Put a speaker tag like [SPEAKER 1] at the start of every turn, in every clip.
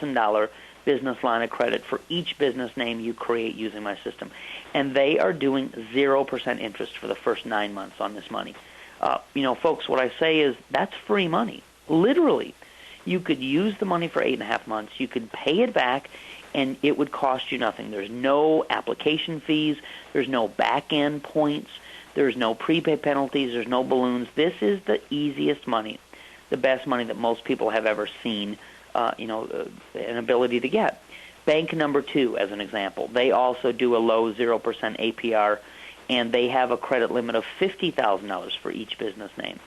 [SPEAKER 1] $1,000 business line of credit for each business name you create using my system. And they are doing 0% interest for the first 9 months on this money. Folks, what I say is that's free money. Literally, you could use the money for 8.5 months. You could pay it back, and it would cost you nothing. There's no application fees. There's no back-end points. There's no prepaid penalties. There's no balloons. This is the easiest money, the best money that most people have ever seen, an ability to get. Bank number 2, as an example, they also do a low 0% APR, and they have a credit limit of $50,000 for each business name.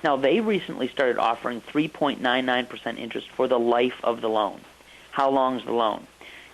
[SPEAKER 1] Now, they recently started offering 3.99% interest for the life of the loan. How long is the loan?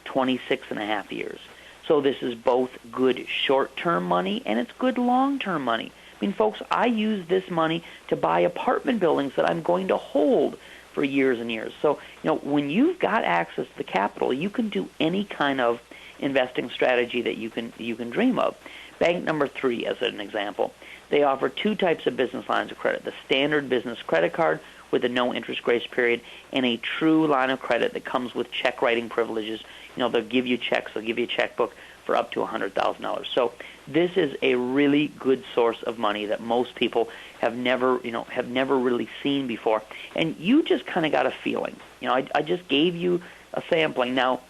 [SPEAKER 1] 26.5 years. So this is both good short-term money and it's good long-term money. I mean, folks, I use this money to buy apartment buildings that I'm going to hold for years and years. So, when you've got access to the capital, you can do any kind of investing strategy that you can dream of. Bank number 3, as an example, they offer 2 types of business lines of credit: the standard business credit card with a no interest grace period, and a true line of credit that comes with check writing privileges. They'll give you checks, they'll give you a checkbook for up to $100,000. So this is a really good source of money that most people have never really seen before. And you just kind of got a feeling. I just gave you a sampling. Now,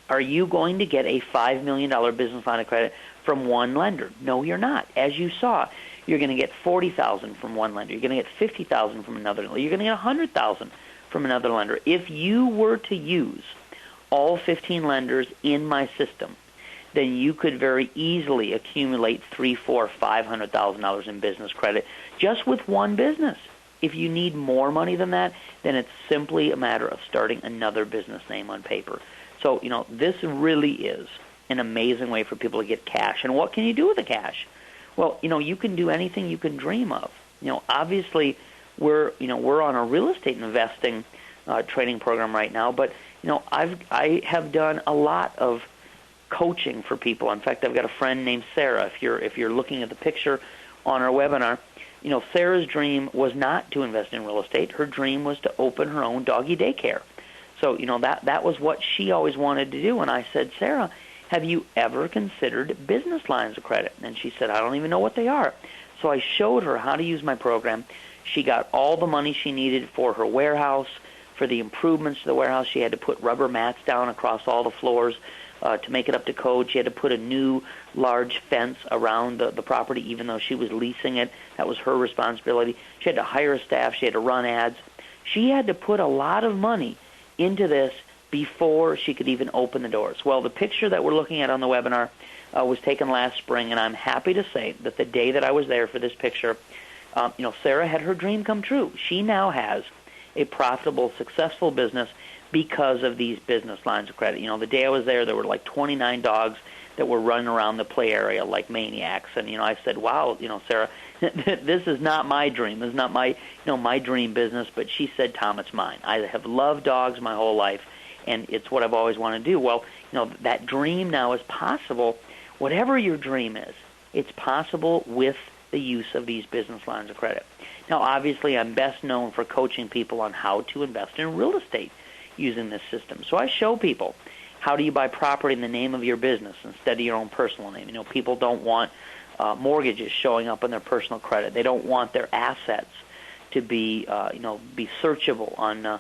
[SPEAKER 1] are you going to get a $5 million business line of credit from one lender? No, you're not. As you saw, you're going to get $40,000 from one lender. You're going to get $50,000 from another lender. You're going to get $100,000 from another lender. If you were to use all 15 lenders in my system, then you could very easily accumulate $300,000, $400,000, $500,000 in business credit just with one business. If you need more money than that, then it's simply a matter of starting another business name on paper. So, this really is an amazing way for people to get cash. And what can you do with the cash? Well, you can do anything you can dream of. Obviously, we're on a real estate investing training program right now, but I have done a lot of coaching for people. In fact, I've got a friend named Sarah. If you're looking at the picture on our webinar, Sarah's dream was not to invest in real estate. Her dream was to open her own doggy daycare. So, that was what she always wanted to do. And I said, Sarah, have you ever considered business lines of credit? And she said, I don't even know what they are. So I showed her how to use my program. She got all the money she needed for her warehouse, for the improvements to the warehouse. She had to put rubber mats down across all the floors to make it up to code. She had to put a new large fence around the property, even though she was leasing it. That was her responsibility. She had to hire staff. She had to run ads. She had to put a lot of money into this before she could even open the doors. Well, the picture that we're looking at on the webinar was taken last spring, and I'm happy to say that the day that I was there for this picture, Sarah had her dream come true. She now has a profitable, successful business because of these business lines of credit. The day I was there were like 29 dogs that were running around the play area like maniacs. And, I said, wow, Sarah, this is not my dream. This is not my, my dream business. But she said, Tom, it's mine. I have loved dogs my whole life, and it's what I've always wanted to do. Well, that dream now is possible. Whatever your dream is, it's possible with the use of these business lines of credit. Now, obviously, I'm best known for coaching people on how to invest in real estate using this system. So I show people, how do you buy property in the name of your business instead of your own personal name? People don't want mortgages showing up on their personal credit. They don't want their assets to be, be searchable on